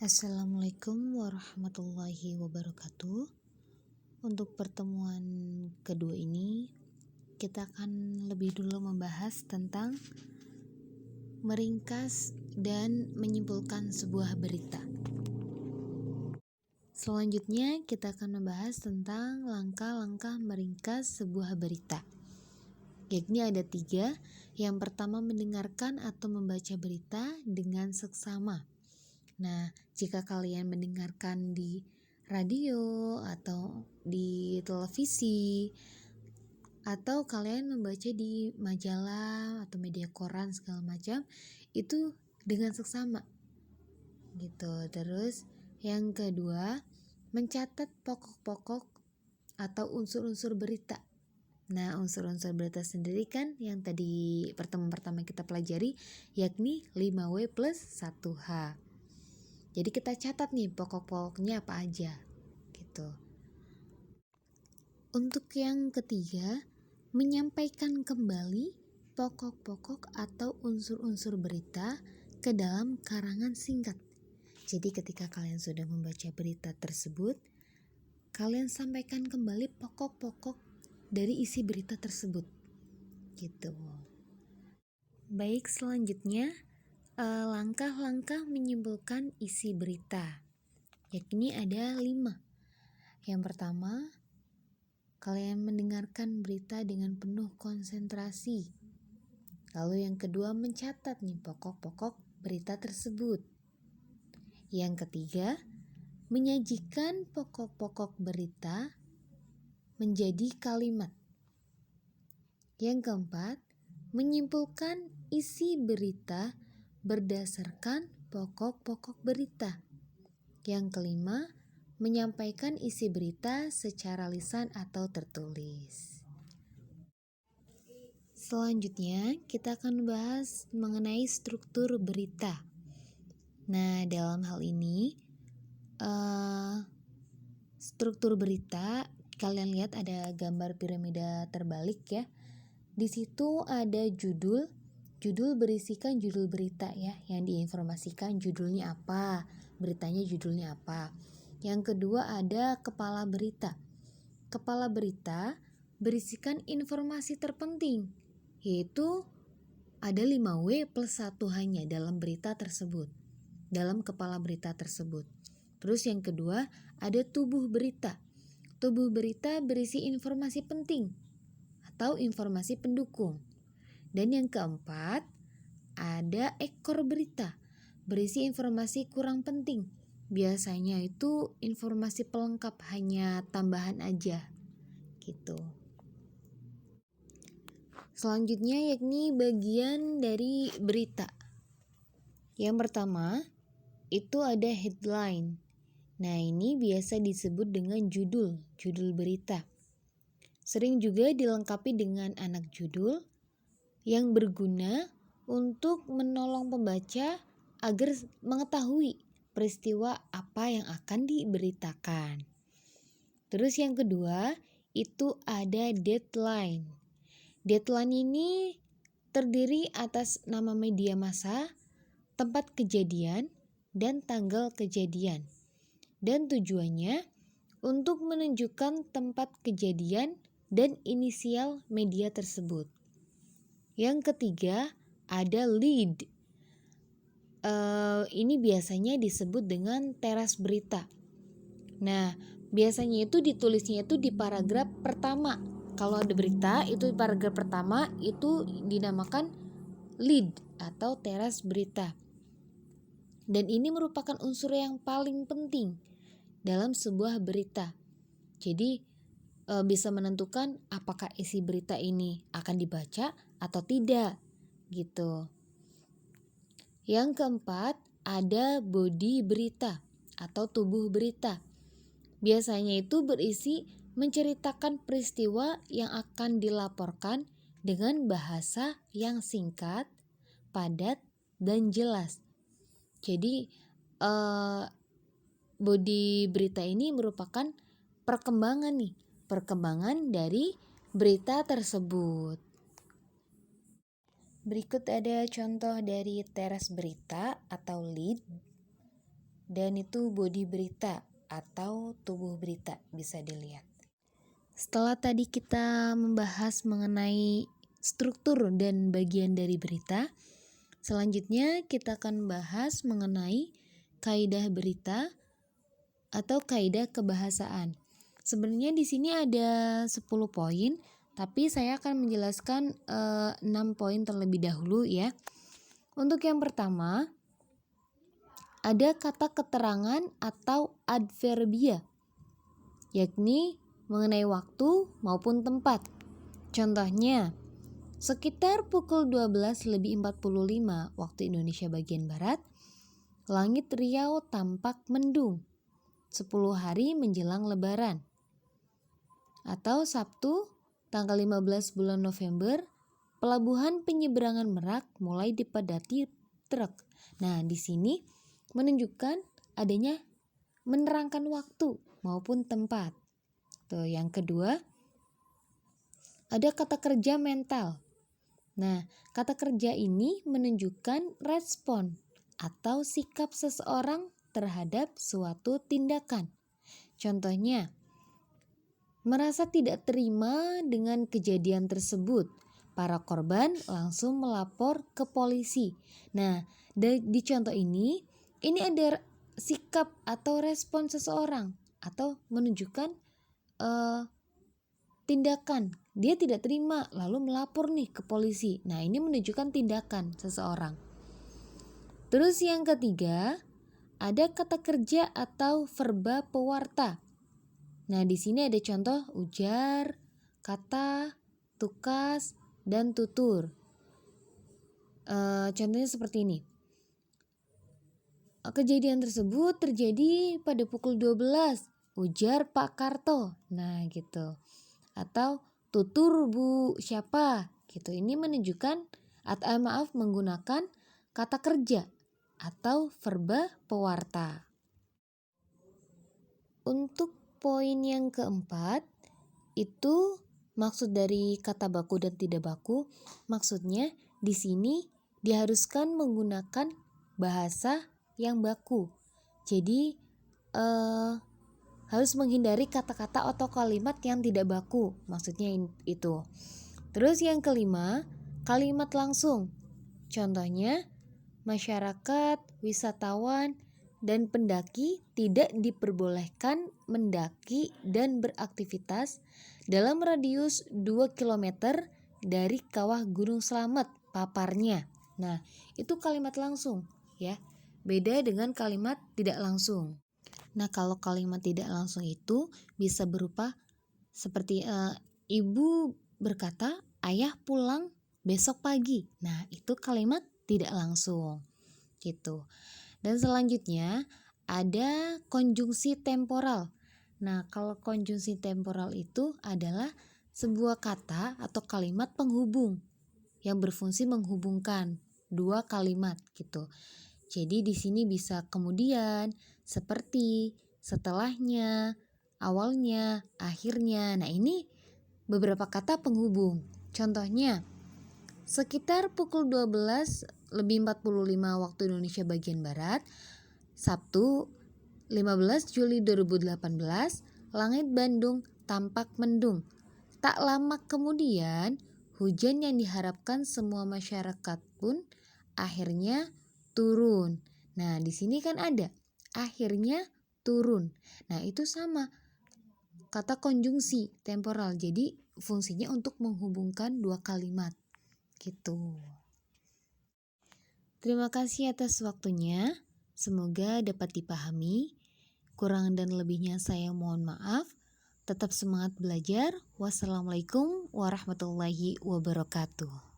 Assalamualaikum warahmatullahi wabarakatuh. Untuk pertemuan kedua ini, kita akan lebih dulu membahas tentang meringkas dan menyimpulkan sebuah berita. Selanjutnya, kita akan membahas tentang langkah-langkah meringkas sebuah berita. Yakni ada 3. Yang pertama, mendengarkan atau membaca berita dengan seksama. Nah, jika kalian mendengarkan di radio atau di televisi atau kalian membaca di majalah atau media koran segala macam, itu dengan seksama gitu. Terus yang kedua, mencatat pokok-pokok atau unsur-unsur berita. Nah, unsur-unsur berita sendiri kan yang tadi pertemuan pertama kita pelajari, yakni 5W plus 1H. Jadi kita catat nih pokok-pokoknya apa aja gitu. Untuk yang ketiga, menyampaikan kembali pokok-pokok atau unsur-unsur berita ke dalam karangan singkat. Jadi ketika kalian sudah membaca berita tersebut, kalian sampaikan kembali pokok-pokok dari isi berita tersebut gitu. Baik, selanjutnya langkah-langkah menyimpulkan isi berita, yakni ada 5. Yang pertama, kalian mendengarkan berita dengan penuh konsentrasi. Lalu yang kedua, mencatat nih pokok-pokok berita tersebut. Yang ketiga, menyajikan pokok-pokok berita menjadi kalimat. Yang keempat, menyimpulkan isi berita berdasarkan pokok-pokok berita. Yang kelima, menyampaikan isi berita secara lisan atau tertulis. Selanjutnya, kita akan bahas mengenai struktur berita. Nah, dalam hal ini, struktur berita, kalian lihat ada gambar piramida terbalik ya. Di situ ada judul berisikan judul berita ya, yang diinformasikan judulnya apa, beritanya judulnya apa. Yang kedua ada kepala berita. Kepala berita berisikan informasi terpenting, yaitu ada 5W plus 1H-nya dalam berita tersebut, dalam kepala berita tersebut. Terus yang kedua ada tubuh berita. Tubuh berita berisi informasi penting atau informasi pendukung. Dan yang keempat, ada ekor berita, berisi informasi kurang penting. Biasanya itu informasi pelengkap, hanya tambahan aja gitu. Selanjutnya yakni bagian dari berita. Yang pertama, itu ada headline. Nah, ini biasa disebut dengan judul berita. Sering juga dilengkapi dengan anak judul yang berguna untuk menolong pembaca agar mengetahui peristiwa apa yang akan diberitakan. Terus yang kedua, itu ada deadline. Deadline ini terdiri atas nama media massa, tempat kejadian, dan tanggal kejadian. Dan tujuannya untuk menunjukkan tempat kejadian dan inisial media tersebut. Yang ketiga ada lead. Ini biasanya disebut dengan teras berita. Nah, biasanya itu ditulisnya itu di paragraf pertama. Kalau ada berita itu di paragraf pertama itu dinamakan lead atau teras berita. Dan ini merupakan unsur yang paling penting dalam sebuah berita. Jadi bisa menentukan apakah isi berita ini akan dibaca atau tidak gitu. Yang keempat ada body berita atau tubuh berita. Biasanya itu berisi menceritakan peristiwa yang akan dilaporkan dengan bahasa yang singkat, padat, dan jelas. Jadi body berita ini merupakan perkembangan dari berita tersebut. Berikut ada contoh dari teras berita atau lead. dan itu bodi berita atau tubuh berita bisa dilihat. Setelah tadi kita membahas mengenai struktur dan bagian dari berita, selanjutnya kita akan bahas mengenai kaidah berita atau kaidah kebahasaan. Sebenarnya di sini ada 10 poin, tapi saya akan menjelaskan 6 poin terlebih dahulu ya. Untuk yang pertama, ada kata keterangan atau adverbia, yakni mengenai waktu maupun tempat. Contohnya, sekitar pukul 12:45 waktu Indonesia bagian Barat, langit Riau tampak mendung 10 hari menjelang Lebaran. Atau Sabtu, tanggal 15 bulan November, pelabuhan penyeberangan Merak mulai dipadati truk. Nah, di sini menunjukkan adanya menerangkan waktu maupun tempat. Tuh, yang kedua, ada kata kerja mental. Nah, kata kerja ini menunjukkan respon atau sikap seseorang terhadap suatu tindakan. Contohnya, merasa tidak terima dengan kejadian tersebut. Para korban langsung melapor ke polisi. Nah, di contoh ini ada sikap atau respon seseorang atau menunjukkan tindakan. Dia tidak terima lalu melapor nih ke polisi. Nah, ini menunjukkan tindakan seseorang. Terus yang ketiga, ada kata kerja atau verba pewarta. Nah, di sini ada contoh ujar, kata, tukas, dan tutur. Contohnya seperti ini. Kejadian tersebut terjadi pada pukul 12, ujar Pak Karto. Nah, gitu. Atau tutur Bu siapa? Gitu. Ini menunjukkan menggunakan kata kerja atau verba pewarta. Untuk poin yang keempat, itu maksud dari kata baku dan tidak baku. Maksudnya di sini diharuskan menggunakan bahasa yang baku. Jadi harus menghindari kata-kata atau kalimat yang tidak baku. Maksudnya itu. Terus yang kelima, kalimat langsung. Contohnya, masyarakat, wisatawan, dan pendaki tidak diperbolehkan mendaki dan beraktivitas dalam radius 2 km dari kawah Gunung Slamet, paparnya. Nah, itu kalimat langsung ya. Beda dengan kalimat tidak langsung. Nah, kalau kalimat tidak langsung itu bisa berupa seperti ibu berkata, ayah pulang besok pagi. Nah, itu kalimat tidak langsung gitu. Dan selanjutnya ada konjungsi temporal. Nah, kalau konjungsi temporal itu adalah sebuah kata atau kalimat penghubung yang berfungsi menghubungkan dua kalimat gitu. Jadi di sini bisa kemudian, seperti, setelahnya, awalnya, akhirnya. Nah, ini beberapa kata penghubung. Contohnya, sekitar pukul 12:45 waktu Indonesia bagian Barat, Sabtu 15 Juli 2018, langit Bandung tampak mendung. Tak lama kemudian, hujan yang diharapkan semua masyarakat pun akhirnya turun. Nah, di sini kan ada akhirnya turun. Nah, itu sama kata konjungsi temporal. Jadi fungsinya untuk menghubungkan dua kalimat gitu. Terima kasih atas waktunya. Semoga dapat dipahami. Kurang dan lebihnya saya mohon maaf. Tetap semangat belajar. Wassalamualaikum warahmatullahi wabarakatuh.